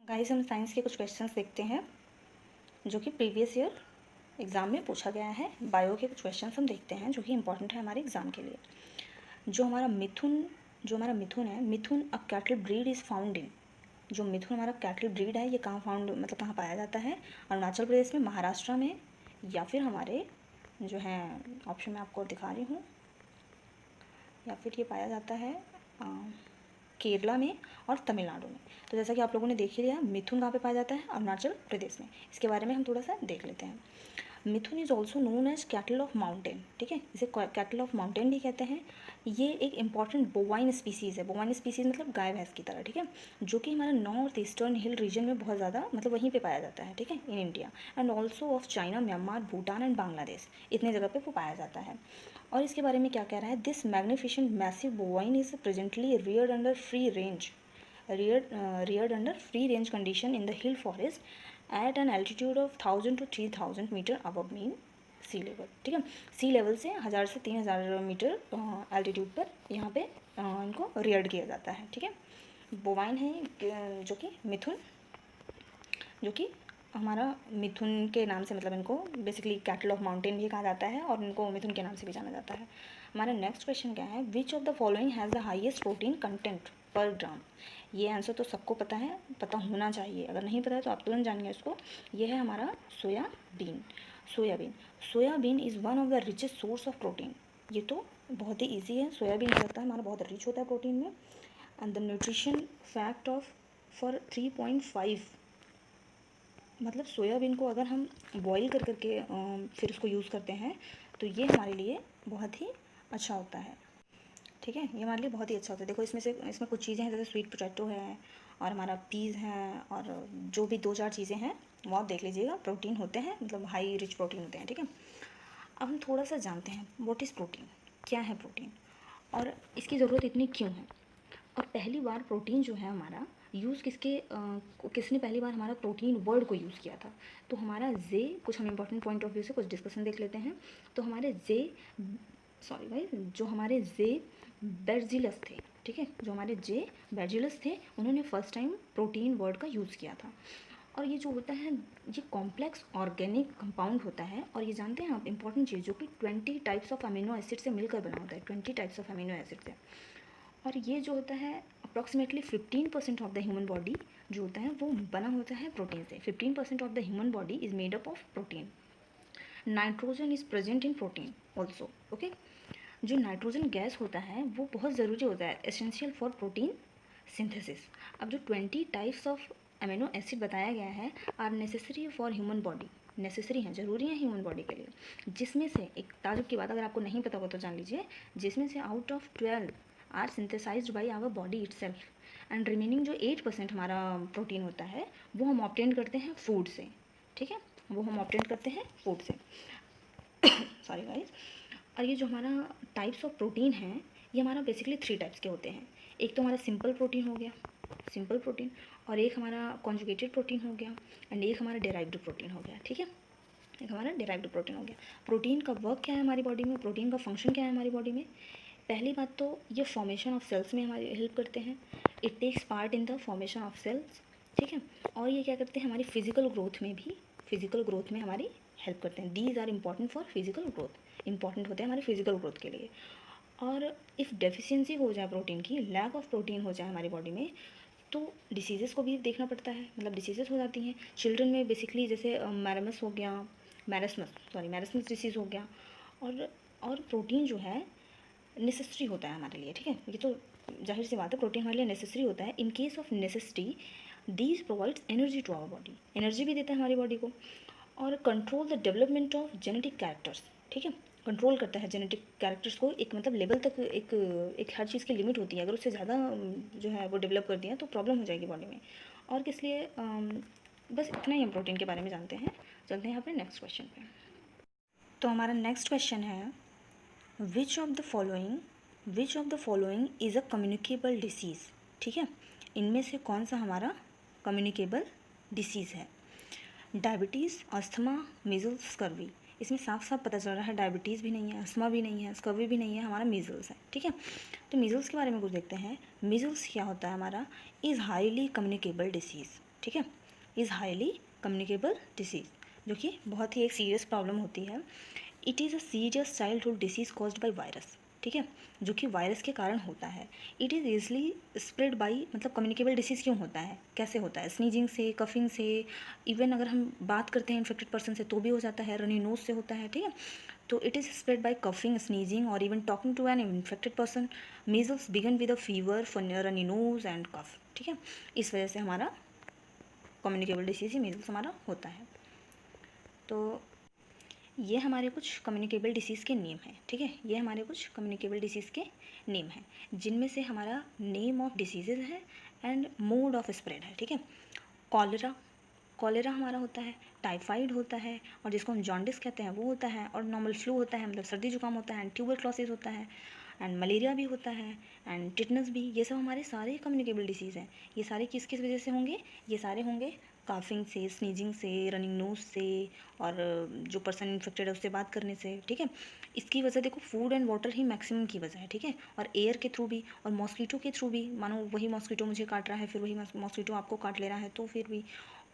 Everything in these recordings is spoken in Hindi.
गाइस हम साइंस के कुछ क्वेश्चंस देखते हैं जो कि प्रीवियस ईयर एग्ज़ाम में पूछा गया है। बायो के कुछ क्वेश्चंस हम देखते हैं जो कि इंपॉर्टेंट है हमारे एग्ज़ाम के लिए। जो हमारा मिथुन है, mithun a cattle breed is found in. जो मिथुन हमारा कैटल ब्रीड है ये कहाँ फाउंड मतलब कहाँ पाया जाता है? अरुणाचल प्रदेश में, महाराष्ट्र में, या फिर हमारे जो है ऑप्शन में आपको दिखा रही हूँ, या फिर ये पाया जाता है केरला में और तमिलनाडु में। तो जैसा कि आप लोगों ने देख ही लिया, मिथुन कहाँ पे पाया जाता है? अरुणाचल प्रदेश में। इसके बारे में हम थोड़ा सा देख लेते हैं। Mithun is also known as cattle of mountain, ठीक है, इसे कैटल ऑफ माउंटेन भी कहते हैं। ये एक इंपॉर्टेंट बोवाइन स्पीसीज़ है। बोवाइन स्पीसीज़ मतलब गाय भैंस की तरह, ठीक है, जो कि हमारे नॉर्थ ईस्टर्न हिल रीजन में बहुत ज़्यादा मतलब वहीं पे पाया जाता है, ठीक है, in India and also of China, Myanmar, Bhutan and Bangladesh, इतने जगह पे वो पाया जाता है। और इसके बारे में क्या कह रहा है? This magnificent massive bovine is presently Rudyard under free range reared under free range condition in the hill forest at an altitude of 1000 to 3000 metre above mean sea level, ठीक है, सी लेवल से 1000 से 3000 मीटर एल्टीट्यूड पर यहाँ पे इनको रियर्ड किया जाता है, ठीक है। बोवाइन है जो कि मिथुन, जो कि हमारा मिथुन के नाम से मतलब इनको बेसिकली कैटल ऑफ माउंटेन भी कहा जाता है और इनको मिथुन के नाम से भी जाना जाता है। हमारा नेक्स्ट क्वेश्चन क्या है? Which of the following has the highest protein content पर ग्राम? ये आंसर तो सबको पता है, पता होना चाहिए, अगर नहीं पता है तो आप तुरंत जानिए इसको। ये है हमारा soybean. Soybean soybean is one of the richest source of protein. ये तो बहुत ही ईजी है। सोयाबीन रहता है हमारा बहुत रिच होता है प्रोटीन में। And the nutrition fact of for 3.5, मतलब सोयाबीन को अगर हम बॉईल कर करके फिर उसको यूज़ करते हैं तो ये हमारे लिए बहुत ही अच्छा होता है, ठीक है, ये हमारे लिए बहुत ही अच्छा होता है। देखो इसमें कुछ चीज़ें हैं, जैसे स्वीट पोटैटो है और हमारा पीज़ है और जो भी 2-4 चीज़ें हैं वो आप देख लीजिएगा, प्रोटीन होते हैं, मतलब हाई रिच प्रोटीन होते हैं, ठीक है। अब हम थोड़ा सा जानते हैं व्हाट इज़ प्रोटीन, क्या है प्रोटीन और इसकी ज़रूरत इतनी क्यों है। और पहली बार प्रोटीन जो है हमारा यूज़ किसने पहली बार हमारा प्रोटीन वर्ड को यूज़ किया था? तो हमारा जे, कुछ हम इंपॉर्टेंट पॉइंट ऑफ व्यू से कुछ डिस्कशन देख लेते हैं। तो हमारे जो हमारे जे बेर्जिलस थे, ठीक है, जो हमारे जे बेर्जिलस थे, उन्होंने फर्स्ट टाइम प्रोटीन वर्ड का यूज़ किया था। और ये जो होता है ये कॉम्प्लेक्स ऑर्गेनिक कंपाउंड होता है। और ये जानते हैं आप इंपॉर्टेंट चीज़, जो कि 20 टाइप्स ऑफ अमीनो एसिड से मिलकर बना होता है, 20 टाइप्स ऑफ अमीनो एसिड से। और ये जो होता है approximately 15% of the human body जो होता है वो बना होता है प्रोटीन से। 15% of the human body is made up of protein. Nitrogen is present in protein also, okay. जो नाइट्रोजन गैस होता है वो बहुत ज़रूरी होता है, एसेंशियल फॉर प्रोटीन सिंथेसिस। अब जो 20 टाइप्स ऑफ अमीनो एसिड बताया गया है are necessary for human body, necessary हैं, ज़रूरी हैं ह्यूमन बॉडी के लिए, जिसमें से एक ताजुब की बात अगर आपको नहीं पता हो तो जान लीजिए, जिसमें से out of 12 are synthesised by our body itself and remaining जो 8% हमारा प्रोटीन होता है वो हम ऑब्टेन करते हैं फूड से, ठीक है, वो हम ऑब्टेन करते हैं फूड से सॉरी गाइस। और ये जो हमारा टाइप्स ऑफ प्रोटीन हैं ये हमारा बेसिकली 3 टाइप्स के होते हैं। एक तो हमारा सिंपल प्रोटीन हो गया, सिंपल प्रोटीन, और एक हमारा कॉन्जुगेटेड प्रोटीन हो गया एंड एक हमारा डेराइव्ड प्रोटीन हो गया, ठीक है, एक हमारा डेराइव्ड प्रोटीन हो गया। प्रोटीन का वर्क क्या है हमारी बॉडी में, प्रोटीन का फंक्शन क्या है हमारी बॉडी में? पहली बात तो ये फॉर्मेशन ऑफ सेल्स में हमारी हेल्प करते हैं, it takes part in the formation of cells, ठीक है। और ये क्या करते हैं हमारी फिजिकल ग्रोथ में भी, फिजिकल ग्रोथ में हमारी हेल्प करते हैं। These are important for physical growth, important होते हैं हमारी फिजिकल ग्रोथ के लिए। और इफ़ डेफिशिएंसी हो जाए प्रोटीन की, लैक ऑफ प्रोटीन हो जाए हमारी बॉडी में, तो डिसीज़ेस को भी देखना पड़ता है, मतलब डिसीज़ेस हो जाती हैं चिल्ड्रन में बेसिकली, जैसे मैरमस हो गया, मैरसमस डिसीज़ हो गया। और प्रोटीन जो है नेसेसरी होता है हमारे लिए, ठीक है, ये तो जाहिर सी बात है, प्रोटीन हमारे लिए नेसेसरी होता है। In case of necessity these provides energy to our body, energy भी देता है हमारी बॉडी को। और control the development of genetic characters, ठीक है, कंट्रोल करता है जेनेटिक कैरेक्टर्स को एक मतलब लेवल तक, एक हर चीज़ की लिमिट होती है, अगर उससे ज़्यादा जो है वो डेवलप कर दिया तो प्रॉब्लम हो जाएगी बॉडी में। और किस लिए बस इतना ही हम प्रोटीन के बारे में जानते हैं। चलते हैं अपने नेक्स्ट क्वेश्चन पे। तो हमारा नेक्स्ट क्वेश्चन है which of the following is a communicable disease, ठीक है, इनमें से कौन सा हमारा कम्युनिकेबल डिसीज़ है? Diabetes, asthma, measles, scurvy. इसमें साफ साफ पता चल रहा है डायबिटीज़ भी नहीं है, अस्थमा भी नहीं है, स्कर्वी भी नहीं है, हमारा मीज़ल्स है, ठीक है। तो मीज़ल्स के बारे में कुछ देखते हैं। मीज़ल्स क्या होता है हमारा? इज़ हाईली कम्युनिकेबल डिसीज़, ठीक है, इज़ हाईली कम्युनिकेबल डिसीज़, जो कि बहुत ही एक सीरियस प्रॉब्लम होती है। It is a serious childhood disease caused by virus, ठीक है, जो कि वायरस के कारण होता है। It is easily spread by, मतलब कम्युनिकेबल डिसीज़ क्यों होता है, कैसे होता है, स्नीजिंग से, कफिंग से, इवन अगर हम बात करते हैं इन्फेक्टेड पर्सन से तो भी हो जाता है, रनी नोज से होता है, ठीक है। तो it is spread by coughing, sneezing और even talking to an infected person. Measles began with a fever, runny nose and cough, ठीक है। इस वजह से हमारा कम्युनिकेबल डिसीज़ ही मीजल्स हमारा होता है। तो ये हमारे कुछ कम्युनिकेबल डिसीज़ के नेम हैं, ठीक है, ये हमारे कुछ कम्युनिकेबल डिसीज़ के नेम हैं, जिनमें से हमारा नेम ऑफ डिसीज़ेज है एंड मोड ऑफ स्प्रेड है, ठीक है। कॉलेरा, कॉलेरा हमारा होता है, टाइफाइड होता है, और जिसको हम जॉन्डिस कहते हैं वो होता है, और नॉर्मल फ्लू होता है, मतलब सर्दी जुकाम होता है, एंड ट्यूबरक्लोसिस होता है, एंड मलेरिया भी होता है, एंड टिटनस भी। ये सब हमारे सारे कम्युनिकेबल डिसीज़ हैं। ये सारे किस किस वजह से होंगे, ये सारे होंगे काफिंग से, स्नीजिंग से, रनिंग नोज से, और जो पर्सन इन्फेक्टेड है उससे बात करने से, ठीक है। इसकी वजह देखो food and water he maximum की वजह है, ठीक है, और एयर के थ्रू भी, और मॉस्कीटो के थ्रू भी, मानो वही मॉस्कीटो मुझे काट रहा है, फिर वही मॉस्कीटो आपको काट ले रहा है, तो फिर भी।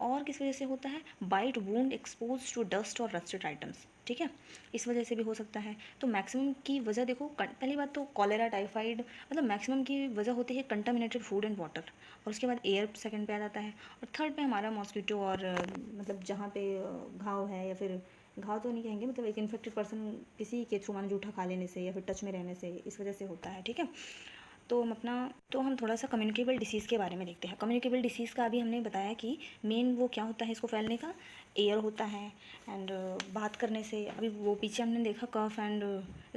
और किस वजह से होता है, bite wound expose to dust और रस्टेड आइटम्स, ठीक है, इस वजह से भी हो सकता है। तो मैक्सिमम की वजह देखो, पहली बात तो कॉलेरा, टाइफाइड, मतलब मैक्सिमम की वजह होती है कंटामिनेटेड फूड एंड वाटर, और उसके बाद एयर सेकंड पे आ जाता है, और थर्ड पे हमारा मॉस्कीटो, और मतलब जहाँ पे घाव है, या फिर घाव तो नहीं कहेंगे, मतलब एक इन्फेक्टेड पर्सन किसी के थ्रू मानो जूठा खा लेने से या फिर टच में रहने से, इस वजह से होता है, ठीक है। तो हम थोड़ा सा कम्युनिकेबल डिसीज़ के बारे में देखते हैं। कम्युनिकेबल डिसीज़ का अभी हमने बताया कि मेन वो क्या होता है इसको फैलने का, एयर होता है, एंड बात करने से, अभी वो पीछे हमने देखा cough and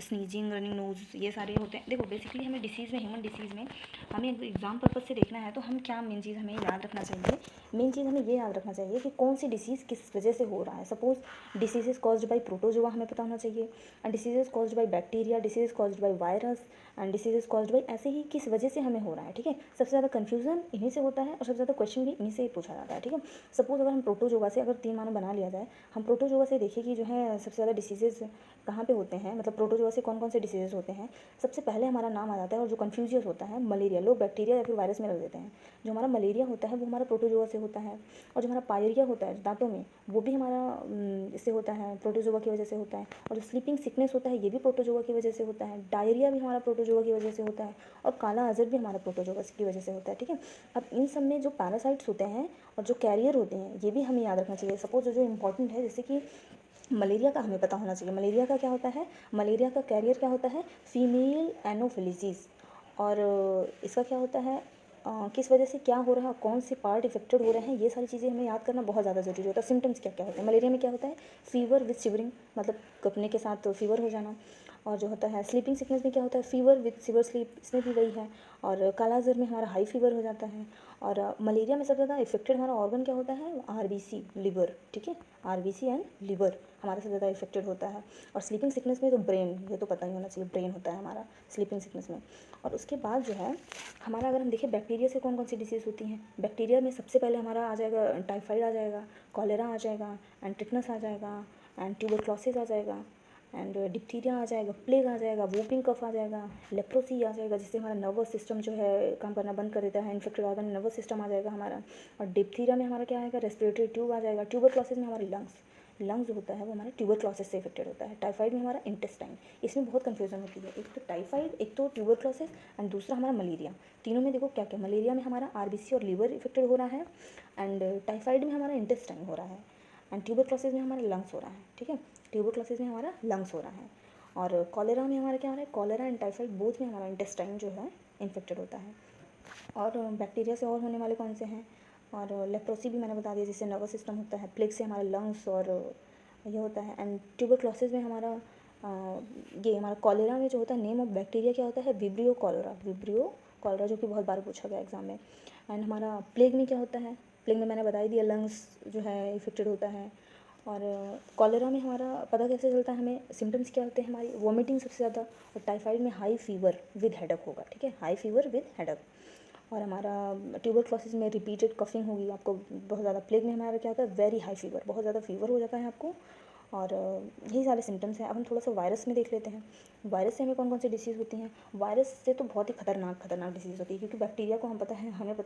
sneezing, running nose, ये सारे होते हैं। देखो बेसिकली हमें डिसीज़ में, ह्यूमन डिसीज़ में हमें एग्जाम पर्पज से देखना है, तो हम क्या मेन चीज़ हमें याद रखना चाहिए, मेन चीज़ हमें ये याद रखना चाहिए कि कौन सी डिसीज़ किस वजह से हो रहा है। Suppose disease caused by protozoa हमें पता होना चाहिए, and disease caused by bacteria, disease caused by virus, and disease caused by, ऐसे ही किस वजह से हमें हो रहा है, ठीक है। सबसे ज़्यादा कन्फ्यूजन इन्हीं से होता है, और सबसे ज़्यादा क्वेश्चन भी इन्हीं से ही पूछा जाता है, ठीक है। सपोज अगर हम प्रोटोजोआ से, अगर 3 मानो बना लिया जाए, हम प्रोटोजोआ से देखिए कि जो है सबसे ज़्यादा डिसीजेज कहाँ पे होते हैं, मतलब प्रोटोजोआ से कौन कौन से डिसीजेज होते हैं। सबसे पहले हमारा नाम आ जाता है, और जो कन्फ्यूजियस होता है मलेरिया, लोग बैक्टीरिया या फिर वायरस में रख देते हैं। जो हमारा मलेरिया होता है वो हमारा प्रोटोजोआ से होता है, और जो हमारा पायरिया होता है दांतों में, वो भी हमारा इससे होता है, प्रोटोजोआ की वजह से होता है। और जो स्लीपिंग सिकनेस होता है ये भी प्रोटोजोआ की वजह से होता है। डायरिया भी हमारा प्रोटोजोआ की वजह से होता है, और काला अजर भी हमारा प्रोटोजोआ की वजह से होता है, ठीक है। अब इन सब में जो पैरासाइट्स होते हैं और जो कैरियर होते हैं ये भी हमें याद रखना चाहिए। सपोज जो इंपॉर्टेंट है, जैसे कि मलेरिया का हमें पता होना चाहिए, मलेरिया का क्या होता है, मलेरिया का कैरियर क्या होता है, फीमेल एनोफिलिसीज। और इसका क्या होता है, किस वजह से क्या हो रहा है, कौन से पार्ट इफेक्टेड हो रहे हैं, ये सारी चीज़ें हमें याद करना बहुत ज़्यादा ज़रूरी होता है। सिम्टम्स क्या क्या होते हैं मलेरिया में, क्या होता है, फीवर विथ शिवरिंग, मतलब कपने के साथ फीवर हो जाना। और जो होता है स्लीपिंग सिकनेस में क्या होता है, फीवर विथ सिवर स्लीप, इसमें भी वही है। और कालाज़र में हमारा हाई फीवर हो जाता है। और मलेरिया में सबसे ज़्यादा इफेक्टेड हमारा ऑर्गन क्या होता है, आरबीसी, लिवर, ठीक है, आरबीसी एंड लिवर हमारा सबसे ज़्यादा इफेक्टेड होता है। और स्लीपिंग सिकनेस में तो ब्रेन, ये तो पता ही होना चाहिए, ब्रेन होता है हमारा स्लीपिंग सिकनेस में। और उसके बाद जो है हमारा, अगर हम देखें बैक्टीरिया से कौन कौन सी डिसीज़ होती हैं, बैक्टीरिया में सबसे पहले हमारा आ जाएगा टाइफाइड आ जाएगा, कॉलेरा आ जाएगा, एंड टिटनस आ जाएगा, एंड ट्यूबरक्लोसिस आ जाएगा, एंड डिप्थीरिया आ जाएगा, प्लेग आ जाएगा, वूपिंग कफ आ जाएगा, लेप्रोसी आ जाएगा, जिससे हमारा नर्वस सिस्टम जो है काम करना बंद कर देता है, इन्फेक्टेड ऑर्गन नर्वस सिस्टम आ जाएगा हमारा। और डिप्थीरिया में हमारा क्या आएगा, रेस्पिरेटरी ट्यूब आ जाएगा। ट्यूबरक्लोसिस में हमारी लंग्स जो होता है वो हमारा ट्यूबरक्लोसिस से इफेक्टेड होता है। टाइफाइड में हमारा इंटेस्टाइन। इसमें बहुत कन्फ्यूजन होती है, एक तो टाइफाइड, एक तो ट्यूबरक्लोसिस, एंड दूसरा हमारा मलेरिया। तीनों में देखो क्या क्या, मलेरिया में हमारा आरबीसी और लीवर इफेक्टेड हो रहा है, एंड टाइफाइड में हमारा इंटेस्टाइन हो रहा है, एंड ट्यूबरक्लोसिस में हमारा लंग्स हो रहा है, ठीक है, ट्यूबरक्लोसिस में हमारा लंग्स हो रहा है। और कॉलेरा में हमारा क्या हो रहा है, कॉलेरा एंड टाइफाइड बोथ में हमारा इंटेस्टाइन जो है इन्फेक्टेड होता है। और बैक्टीरिया से और होने वाले कौन से हैं, और लेप्रोसी भी मैंने बता दिया, जिससे नर्वस सिस्टम होता है। प्लेग से हमारे लंग्स और ये होता है। एंड ट्यूबरक्लोसिस में हमारा ये हमारा कॉलेरा में जो होता है, नेम ऑफ बैक्टीरिया क्या होता है, विब्रियो कॉलेरा, विब्रियो कॉलेरा, जो कि बहुत बार पूछा गया एग्जाम में। एंड हमारा प्लेग में क्या होता है, प्लेग में मैंने बता ही दिया, लंग्स जो है इफेक्टेड होता है। और कॉलेरा में हमारा पता कैसे चलता है हमें, सिम्टम्स क्या होते हैं, हमारी वॉमिटिंग सबसे ज़्यादा। और टाइफाइड में हाई फीवर विद हेडक होगा, ठीक है, हाई फीवर विद हेडक। और हमारा ट्यूबरक्लोसिस में रिपीटेड कफिंग होगी आपको बहुत ज़्यादा। प्लेग में हमारा क्या होता है, वेरी हाई फीवर, बहुत ज़्यादा फीवर हो जाता है आपको। और यही सारे सिम्टम्स हैं। अब हम थोड़ा सा वायरस में देख लेते हैं। वायरस से हमें कौन कौन सी डिसीज़ होती हैं। वायरस से तो बहुत ही खतरनाक डिसीज़ होती है, क्योंकि बैक्टीरिया को हमें पता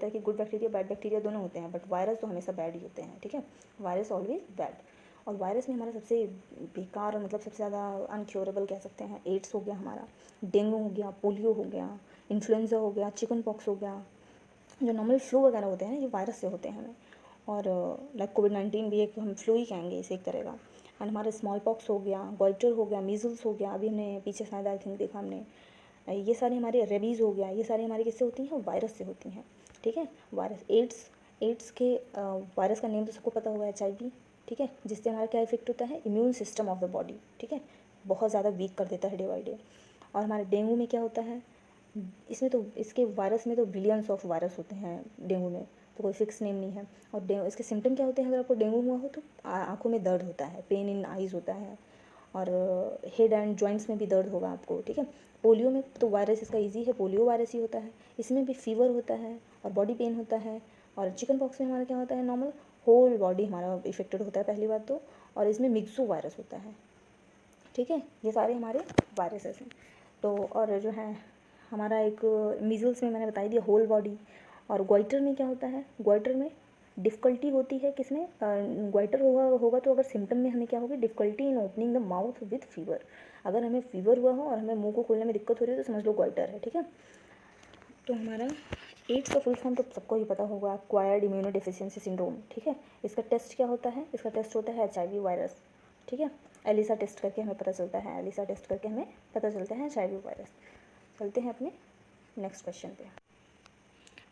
है कि गुड बैक्टीरिया बैड बैक्टीरिया दोनों होते हैं, बट वायरस तो हमेशा बैड ही होते हैं, ठीक है। Virus always bad. और वायरस में हमारा सबसे बेकार, मतलब सबसे ज़्यादा अनक्योरेबल कह सकते हैं, एड्स हो गया हमारा, डेंगू हो गया, पोलियो हो गया, इन्फ्लुएंजा हो गया, चिकन पॉक्स हो गया। जो नॉर्मल फ्लू वगैरह होते हैं ये वायरस से होते हैं हमें। और लाइक कोविड-19 भी एक हम फ्लू ही कहेंगे इसे एक तरह का। एंड हमारा स्मॉल पॉक्स हो गया, गॉइटर हो गया, मीज़ल्स हो गया, अभी हमने पीछे शायद आई थिंक देखा हमने, ये सारे हमारे रेबीज़ हो गया, ये सारी हमारी किससे होती हैं, वायरस से होती हैं, ठीक है। वायरस, एड्स के वायरस का नेम तो सबको पता होगा, HIV, ठीक है, जिससे हमारा क्या इफेक्ट होता है, immune system of the body, ठीक है, बहुत ज़्यादा वीक कर देता है डे बाई डे। और हमारे डेंगू में क्या होता है, इसमें तो इसके वायरस में तो बिलियंस ऑफ वायरस होते हैं डेंगू में, तो कोई फिक्स नेम नहीं है। और डेंगू, इसके सिम्टम क्या होते हैं, अगर आपको डेंगू हुआ हो तो आँखों में दर्द होता है, पेन इन आइज़ होता है, और हेड एंड जॉइंट्स में भी दर्द होगा आपको, ठीक है। पोलियो में तो वायरस इसका इजी है, पोलियो वायरस ही होता है, इसमें भी फीवर होता है और बॉडी पेन होता है। और चिकन पॉक्स में हमारा क्या होता है, नॉर्मल होल बॉडी हमारा इफेक्टेड होता है पहली बात तो, और इसमें मिक्सो वायरस होता है, ठीक है। ये सारे हमारे वायरसेस हैं। तो और जो है हमारा एक मीज़ल्स में मैंने बता ही दिया, होल बॉडी। और ग्वाइटर में क्या होता है, ग्वाइटर में डिफ़िकल्टी होती है किसमें, ग्वाइटर होगा तो अगर सिम्टम में हमें क्या होगी, difficulty in opening the mouth with fever. अगर हमें फीवर हुआ हो और हमें मुंह को खोलने में दिक्कत हो रही है तो समझ लो ग्वाइटर है, ठीक है। तो हमारा एड्स का फुल फॉर्म तो सबको ही पता होगा, एक्वायर्ड इम्यूनो डिफिशियंसी सिंड्रोम, ठीक है। इसका टेस्ट क्या होता है, इसका टेस्ट होता है HIV वायरस, ठीक है। एलिसा टेस्ट करके हमें पता चलता है, HIV वायरस। चलते हैं अपने नेक्स्ट क्वेश्चन पे।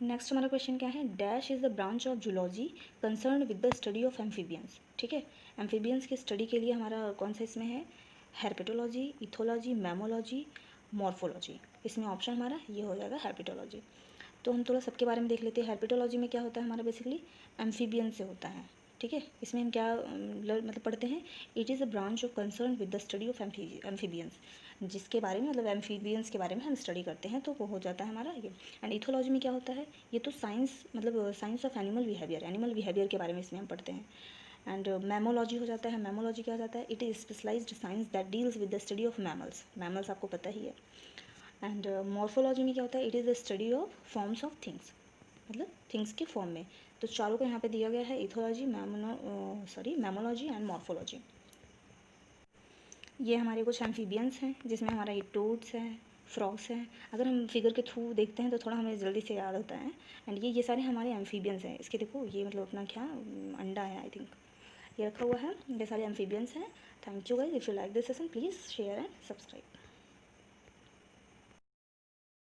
नेक्स्ट हमारा क्वेश्चन क्या है, dash is the branch of zoology concern with the study of amphibians, ठीक है। एम्फीबियंस की स्टडी के लिए हमारा कौन सा इसमें है, हेर्पेटोलॉजी, इथोलॉजी, मैमोलॉजी, मॉर्फोलॉजी। इसमें ऑप्शन हमारा ये हो जाएगा हेर्पेटोलॉजी। तो हम थोड़ा सबके बारे में देख लेते हैं। हेर्पेटोलॉजी में क्या होता है हमारा, बेसिकली एम्फीबियन से होता है, ठीक है। इसमें हम क्या मतलब पढ़ते हैं, it is a branch of concern with the study of amphibians, जिसके बारे में मतलब एम्फीबियंस के बारे में हम स्टडी करते हैं, तो वो हो जाता है हमारा ये। एंड इथोलॉजी में क्या होता है, ये तो साइंस मतलब साइंस ऑफ एनिमल बिहेवियर के बारे में इसमें हम पढ़ते हैं। एंड मैमोलॉजी हो जाता है, मैमोलॉजी क्या हो जाता है, it is specialised science that deals with the study of mammals आपको पता ही है। एंड मॉर्फोलॉजी में क्या होता है, it is the study of forms of things, मतलब थिंग्स के फॉर्म में। तो चारों को यहाँ पे दिया गया है, इथोलॉजी, मैमोलॉजी एंड मॉर्फोलॉजी। ये हमारे कुछ एम्फीबियंस हैं, जिसमें हमारा ये टोड्स है, फ्रॉग्स हैं। अगर हम फिगर के थ्रू देखते हैं तो थोड़ा हमें जल्दी से याद होता है। एंड ये सारे हमारे एम्फीबियंस हैं। इसके देखो ये मतलब अपना क्या अंडा है आई थिंक, ये रखा हुआ है। ये सारे एम्फीबियंस हैं। Thank you guys, if you like this session please share and subscribe.